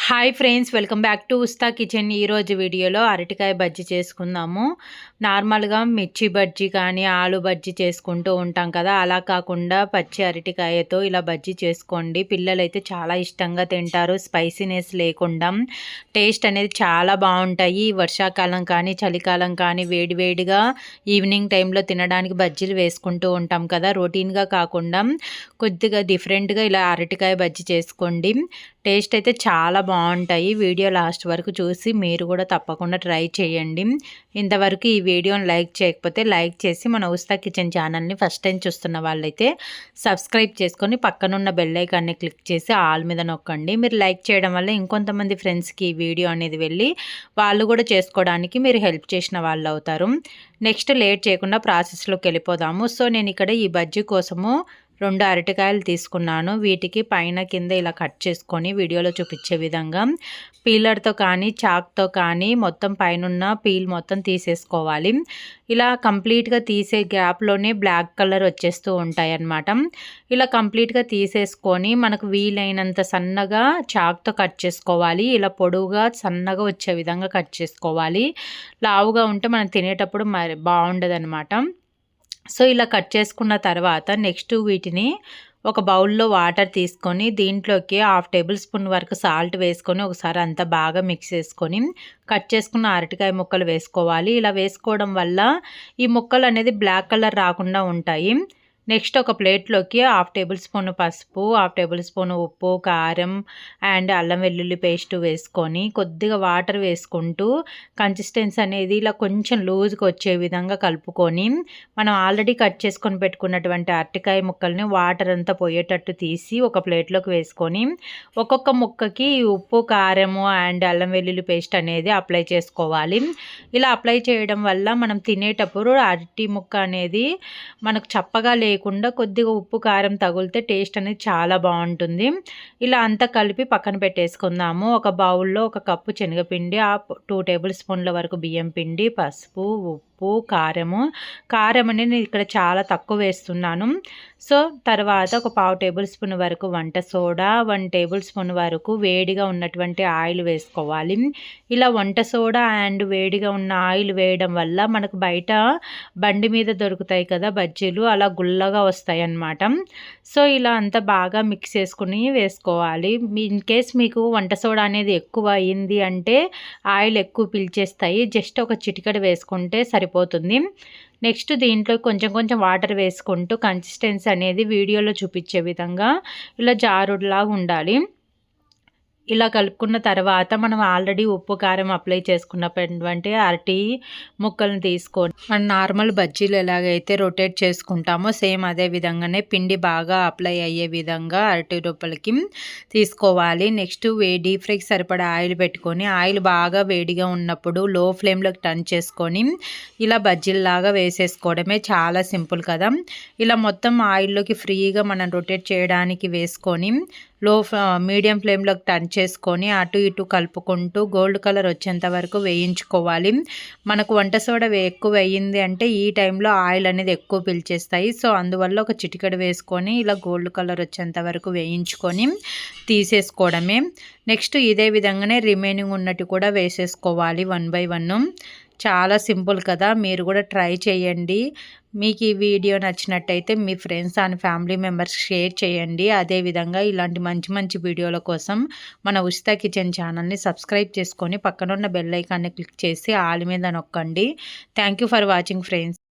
Hi friends, welcome back to ఉస్తా kitchen. ఈరోజు వీడియోలో అరటికాయ బజ్జీ చేసుకుందాము. నార్మల్గా మిర్చి బజ్జీ కానీ ఆలు బజ్జీ చేసుకుంటూ ఉంటాం కదా, అలా కాకుండా పచ్చి అరటికాయతో ఇలా బజ్జీ చేసుకోండి. పిల్లలైతే చాలా ఇష్టంగా తింటారు, స్పైసీనెస్ లేకుండా. టేస్ట్ అనేది చాలా బాగుంటాయి. వర్షాకాలం కానీ చలికాలం కానీ వేడివేడిగా ఈవినింగ్ టైంలో తినడానికి బజ్జీలు వేసుకుంటూ ఉంటాం కదా, రొటీన్గా కాకుండా కొద్దిగా డిఫరెంట్గా ఇలా అరటికాయ బజ్జీ చేసుకోండి. టేస్ట్ అయితే చాలా బాగుంటాయి. వీడియో లాస్ట్ వరకు చూసి మీరు కూడా తప్పకుండా ట్రై చేయండి. ఇంతవరకు ఈ వీడియోని లైక్ చేయకపోతే లైక్ చేసి మన ఉస్తా కిచెన్ ఛానల్ని ఫస్ట్ టైం చూస్తున్న వాళ్ళైతే సబ్స్క్రైబ్ చేసుకొని పక్కనున్న బెల్ ఐకాన్ని క్లిక్ చేసి ఆల్ మీద నొక్కండి. మీరు లైక్ చేయడం వల్ల ఇంకొంతమంది ఫ్రెండ్స్కి ఈ వీడియో అనేది వెళ్ళి వాళ్ళు కూడా చేసుకోవడానికి మీరు హెల్ప్ చేసిన వాళ్ళు అవుతారు. నెక్స్ట్ లేట్ చేయకుండా ప్రాసెస్లోకి వెళ్ళిపోదాము. సో నేను ఇక్కడ ఈ బజ్జీ కోసము 2 అరటికాయలు తీసుకున్నాను. వీటికి పైన కింద ఇలా కట్ చేసుకొని వీడియోలో చూపించే విధంగా పీలర్తో కానీ చాక్తో కానీ మొత్తం పైన పీల్ మొత్తం తీసేసుకోవాలి. ఇలా కంప్లీట్గా తీసే గ్యాప్లోనే బ్లాక్ కలర్ వచ్చేస్తూ ఉంటాయి అన్నమాట. ఇలా కంప్లీట్గా తీసేసుకొని మనకు వీలైనంత సన్నగా చాక్తో కట్ చేసుకోవాలి. ఇలా పొడవుగా సన్నగా వచ్చే విధంగా కట్ చేసుకోవాలి. లావుగా ఉంటే మనం తినేటప్పుడు మరి బాగుండదు అనమాట. సో ఇలా కట్ చేసుకున్న తర్వాత నెక్స్ట్ వీటిని ఒక బౌల్లో వాటర్ తీసుకొని దీంట్లోకి 1/2 టేబుల్ స్పూన్ వరకు సాల్ట్ వేసుకొని ఒకసారి అంతా బాగా మిక్స్ చేసుకొని కట్ చేసుకున్న అరటికాయ ముక్కలు వేసుకోవాలి. ఇలా వేసుకోవడం వల్ల ఈ ముక్కలు అనేది బ్లాక్ కలర్ రాకుండా ఉంటాయి. నెక్స్ట్ ఒక ప్లేట్లోకి 1/2 టేబుల్ స్పూన్ పసుపు, 1/2 టేబుల్ స్పూన్ ఉప్పు, కారం అండ్ అల్లం వెల్లుల్లి పేస్ట్ వేసుకొని కొద్దిగా వాటర్ వేసుకుంటూ కన్సిస్టెన్సీ అనేది ఇలా కొంచెం లూజ్గా వచ్చే విధంగా కలుపుకొని మనం ఆల్రెడీ కట్ చేసుకొని పెట్టుకున్నటువంటి అరటికాయ ముక్కల్ని వాటర్ అంతా పోయేటట్టు తీసి ఒక ప్లేట్లోకి వేసుకొని ఒక్కొక్క ముక్కకి ఉప్పు, కారము అండ్ అల్లం వెల్లుల్లి పేస్ట్ అనేది అప్లై చేసుకోవాలి. ఇలా అప్లై చేయడం వల్ల మనం తినేటప్పుడు అరటి ముక్క అనేది మనకు చప్పగా లేకుండా కొద్దిగా ఉప్పు కారం తగిలితే టేస్ట్ అనేది చాలా బాగుంటుంది. ఇలా అంతా కలిపి పక్కన పెట్టేసుకుందాము. ఒక బౌల్లో 1 కప్పు శనగపిండి, 2 టేబుల్ స్పూన్ల వరకు బియ్యం పిండి, పసుపు, ఉప్పు, కారం అనేది నేను ఇక్కడ చాలా తక్కువ వేస్తున్నాను. సో తర్వాత ఒక 1/2 టేబుల్ స్పూన్ వరకు వంట సోడా, 1 టేబుల్ స్పూన్ వరకు వేడిగా ఉన్నటువంటి ఆయిల్ వేసుకోవాలి. ఇలా వంట సోడా అండ్ వేడిగా ఉన్న ఆయిల్ వేయడం వల్ల మనకు బయట బండి మీద దొరుకుతాయి కదా బజ్జీలు, అలా గుల్లగా వస్తాయి అన్నమాట. సో ఇలా అంతా బాగా మిక్స్ చేసుకుని వేసుకోవాలి. ఇన్ కేస్ మీకు వంట సోడా అనేది ఎక్కువ అయ్యింది అంటే ఆయిల్ ఎక్కువ పీల్చేస్తాయి, జస్ట్ ఒక చిటికెడు వేసుకుంటే సరిపోతుంది. నెక్స్ట్ దీంట్లో కొంచెం కొంచెం వాటర్ వేసుకుంటూ కన్సిస్టెన్సీ అనేది వీడియోలో చూపించే విధంగా ఇలా జారుడులాగా ఉండాలి. ఇలా కలుపుకున్న తర్వాత మనం ఆల్రెడీ ఉప్పు కారం అప్లై చేసుకున్నటువంటి అరటి ముక్కలను తీసుకొని మనం నార్మల్ బజ్జీలు ఎలాగైతే రొటేట్ చేసుకుంటామో సేమ్ అదే విధంగానే పిండి బాగా అప్లై అయ్యే విధంగా అరటి రూపలకి తీసుకోవాలి. నెక్స్ట్ డీప్ ఫ్రైకి సరిపడా ఆయిల్ పెట్టుకొని ఆయిల్ బాగా వేడిగా ఉన్నప్పుడు లో ఫ్లేమ్లోకి టర్న్ చేసుకొని ఇలా బజ్జీల్లాగా వేసేసుకోవడమే. చాలా సింపుల్ కదా. ఇలా మొత్తం ఆయిల్లోకి ఫ్రీగా మనం రొటేట్ చేయడానికి వేసుకొని మీడియం ఫ్లేమ్లోకి టర్న్ చేసుకొని అటు ఇటు కలుపుకుంటూ గోల్డ్ కలర్ వచ్చేంత వరకు వేయించుకోవాలి. మనకు వంట సోడా ఎక్కువ వేయింది అంటే ఈ టైంలో ఆయిల్ అనేది ఎక్కువ పీల్చేస్తాయి. సో అందువల్ల ఒక చిటికెడు వేసుకొని ఇలా గోల్డ్ కలర్ వచ్చేంత వరకు వేయించుకొని తీసేసుకోవడమే. నెక్స్ట్ ఇదే విధంగానే రిమైనింగ్ ఉన్నట్టు కూడా వేసేసుకోవాలి 1 బై 1. చాలా సింపుల్ కదా, మీరు కూడా ట్రై చేయండి. మీకు ఈ వీడియో నచ్చినట్టయితే మీ friends and family members share చేయండి. అదేవిధంగా ఇలాంటి మంచి మంచి వీడియోల కోసం మన ఉస్తా కిచెన్ ఛానల్ని సబ్స్క్రైబ్ చేసుకొని పక్కనున్న బెల్ ఐకాన్ని క్లిక్ చేసి ఆల్ మీద నొక్కండి. Thank you for watching friends.